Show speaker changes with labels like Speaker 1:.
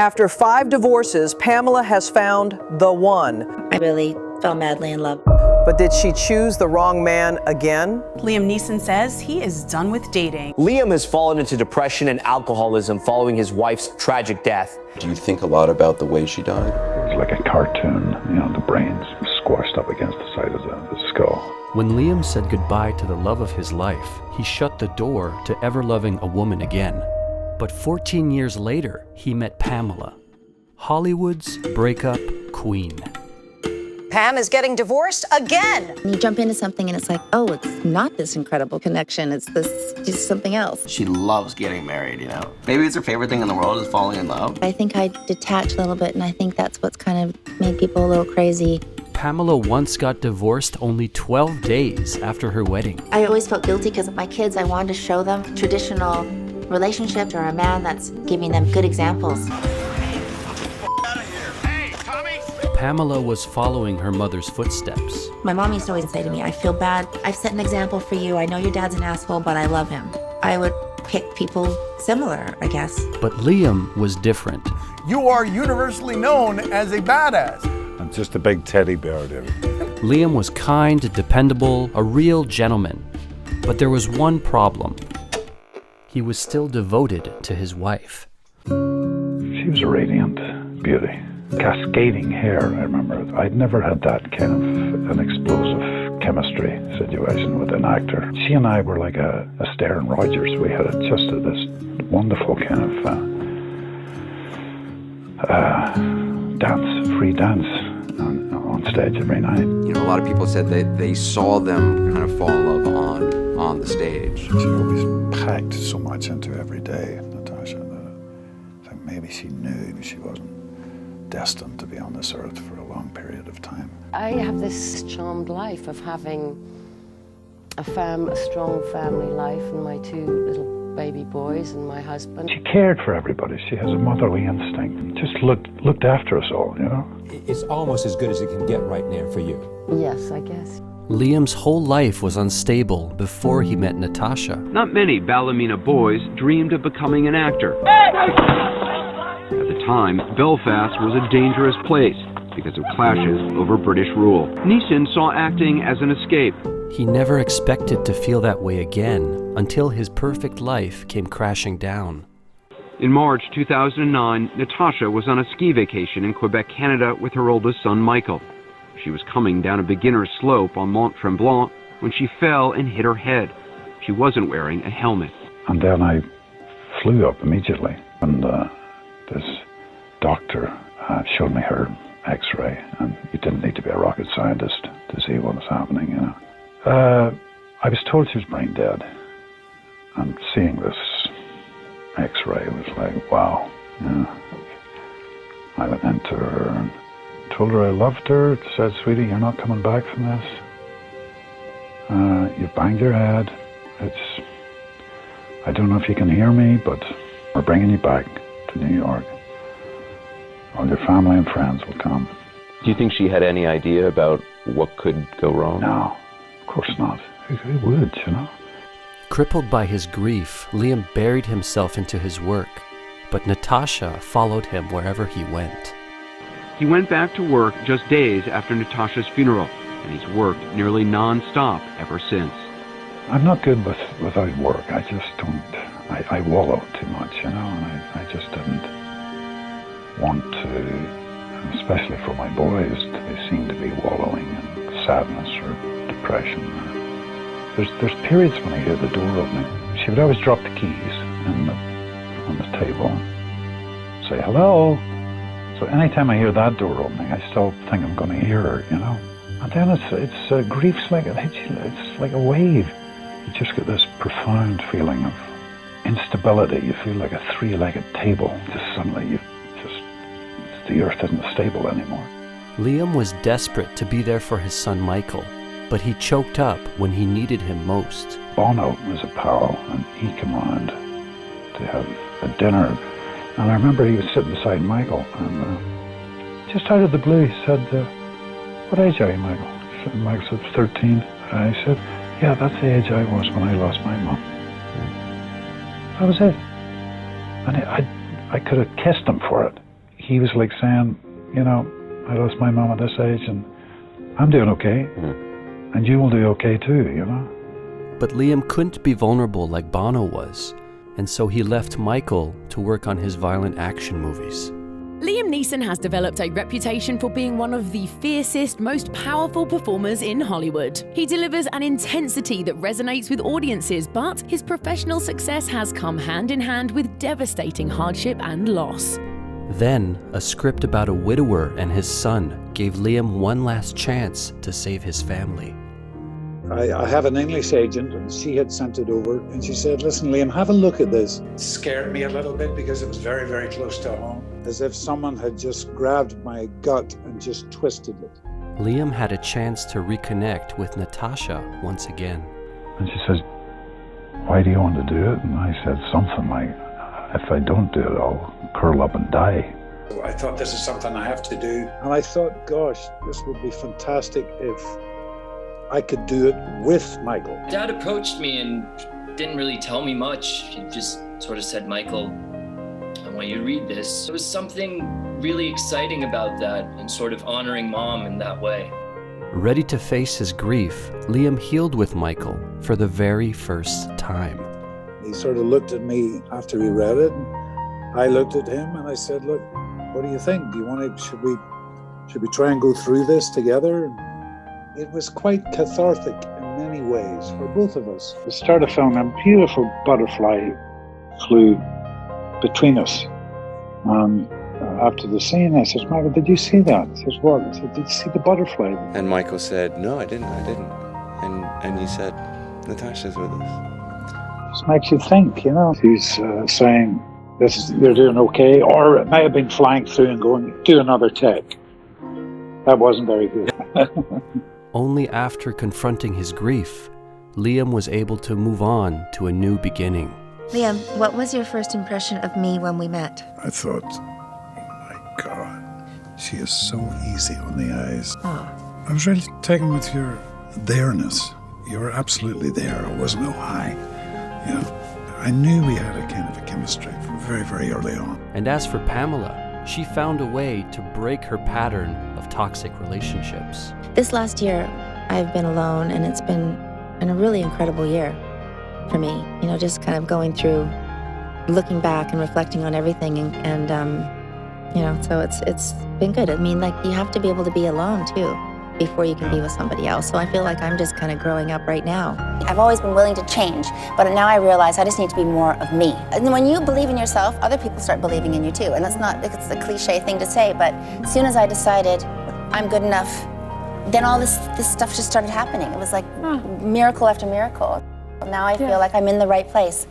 Speaker 1: After 5 divorces, Pamela has found the one.
Speaker 2: I really fell madly in love.
Speaker 1: But did she choose the wrong man again?
Speaker 3: Liam Neeson says he is done with dating.
Speaker 4: Liam has fallen into depression and alcoholism following his wife's tragic death.
Speaker 5: Do you think a lot about the way she died?
Speaker 6: It was like a cartoon, the brains squashed up against the side of the skull.
Speaker 7: When Liam said goodbye to the love of his life, he shut the door to ever loving a woman again. But 14 years later, he met Pamela, Hollywood's breakup queen.
Speaker 8: Pam is getting divorced again.
Speaker 2: You jump into something and it's like, oh, it's not this incredible connection. It's just something else.
Speaker 9: She loves getting married, Maybe it's her favorite thing in the world is falling in love.
Speaker 2: I think I detached a little bit, and I think that's what's kind of made people a little crazy.
Speaker 7: Pamela once got divorced only 12 days after her wedding.
Speaker 2: I always felt guilty because of my kids. I wanted to show them traditional relationships or a man that's giving them good examples.
Speaker 7: Pamela was following her mother's footsteps.
Speaker 2: My mom used to always say to me, I feel bad. I've set an example for you. I know your dad's an asshole, but I love him. I would pick people similar, I guess.
Speaker 7: But Liam was different.
Speaker 10: You are universally known as a badass.
Speaker 6: I'm just a big teddy bear, David.
Speaker 7: Liam was kind, dependable, a real gentleman. But there was one problem. He was still devoted to his wife.
Speaker 6: She was a radiant beauty. Cascading hair, I remember. I'd never had that kind of an explosive chemistry situation with an actor. She and I were like a Astaire and Rogers. We had just this wonderful kind of free dance on stage every night.
Speaker 5: A lot of people said that they saw them kind of fall in love on the stage.
Speaker 6: She always packed so much into every day, Natasha, that I think maybe she knew she wasn't destined to be on this earth for a long period of time.
Speaker 11: I have this charmed life of having a strong family life, and my 2 little baby boys and my husband.
Speaker 6: She cared for everybody. She has a motherly instinct. Just looked after us all,
Speaker 4: It's almost as good as it can get right now for you.
Speaker 11: Yes, I guess.
Speaker 7: Liam's whole life was unstable before he met Natasha.
Speaker 12: Not many Ballymena boys dreamed of becoming an actor. At the time, Belfast was a dangerous place because of clashes over British rule. Neeson saw acting as an escape.
Speaker 7: He never expected to feel that way again until his perfect life came crashing down.
Speaker 12: In March 2009, Natasha was on a ski vacation in Quebec, Canada with her oldest son, Michael. She was coming down a beginner's slope on Mont Tremblant when she fell and hit her head. She wasn't wearing a helmet.
Speaker 6: And then I flew up immediately, and this doctor showed me her x-ray, and you didn't need to be a rocket scientist to see what was happening, I was told she was brain dead, and seeing this x-ray was like, wow. I went into her and told her I loved her, said, sweetie, you're not coming back from this. You've banged your head. I don't know if you can hear me, but we're bringing you back to New York. All your family and friends will come.
Speaker 5: Do you think she had any idea about what could go wrong?
Speaker 6: No, of course not. Who would,
Speaker 7: Crippled by his grief, Liam buried himself into his work, but Natasha followed him wherever he went.
Speaker 12: He went back to work just days after Natasha's funeral, and he's worked nearly non-stop ever since.
Speaker 6: I'm not good without work. I just don't. I wallow too much, and I just didn't want to, especially for my boys, they seem to be wallowing in sadness or depression. There's periods when I hear the door opening. She would always drop the keys on the table, say hello. So anytime I hear that door opening, I still think I'm going to hear her, And then it's grief's like it's like a wave. You just get this profound feeling of instability. You feel like a 3-legged table. Just suddenly, the earth isn't stable anymore.
Speaker 7: Liam was desperate to be there for his son Michael, but he choked up when he needed him most.
Speaker 6: Bono was a pal, and he came around to have a dinner. And I remember he was sitting beside Michael, and just out of the blue, he said, what age are you, Michael? Michael said, 13. I said, yeah, that's the age I was when I lost my mum. That was it. And I could have kissed him for it. he was like saying, you know, I lost my mom at this age and I'm doing okay. And you will do okay too, you know.
Speaker 7: But Liam couldn't be vulnerable like Bono was, and so he left Michael to work on his violent action movies.
Speaker 13: Liam Neeson has developed a reputation for being one of the fiercest, most powerful performers in Hollywood. He delivers an intensity that resonates with audiences, but his professional success has come hand in hand with devastating hardship and loss.
Speaker 7: Then, a script about a widower and his son gave Liam one last chance to save his family.
Speaker 14: I have an English agent, and she had sent it over, and she said, listen, Liam, have a look at this. It scared me a little bit because it was very, very close to home. As if someone had just grabbed my gut and just twisted it.
Speaker 7: Liam had a chance to reconnect with Natasha once again.
Speaker 6: And she says, why do you want to do it? And I said something like, if I don't do it, I'll curl up and die. I thought, this is something I have to do.
Speaker 14: And I thought, gosh, this would be fantastic if I could do it with Michael.
Speaker 15: Dad approached me and didn't really tell me much. He just sort of said, Michael, I want you to read this. There was something really exciting about that and sort of honoring Mom in that way.
Speaker 7: Ready to face his grief, Liam healed with Michael for the very first time.
Speaker 14: He sort of looked at me after he read it, and I looked at him and I said, look, what do you think? Do you want to, should we try and go through this together? It was quite cathartic in many ways for both of us. The start of film, a beautiful butterfly flew between us. And after the scene, I said, Michael, did you see that? He says, what? I said, did you see the butterfly?
Speaker 16: And Michael said, no, I didn't. And you said, Natasha's with us.
Speaker 14: This makes you think, you know. He's saying, you're doing okay. Or it may have been flying through and going, do another take. That wasn't very good.
Speaker 7: Only after confronting his grief, Liam was able to move on to a new beginning.
Speaker 2: Liam, what was your first impression of me when we met?
Speaker 6: I thought, oh my God, she is so easy on the eyes.
Speaker 2: Oh.
Speaker 6: I was really taken with your there-ness. You were absolutely there. It wasn't no high. You know, I knew we had a kind of a chemistry from very, very early on.
Speaker 7: And as for Pamela, she found a way to break her pattern of toxic relationships.
Speaker 2: This last year, I've been alone, and it's been a really incredible year for me. You know, just kind of going through, looking back and reflecting on everything, and you know, so it's been good. I mean, like, you have to be able to be alone too before you can be with somebody else. So I feel like I'm just kind of growing up right now.
Speaker 17: I've always been willing to change, but now I realize I just need to be more of me. And when you believe in yourself, other people start believing in you too. And it's a cliche thing to say, but as soon as I decided I'm good enough, then all this stuff just started happening. It was like miracle after miracle. Now I feel like I'm in the right place.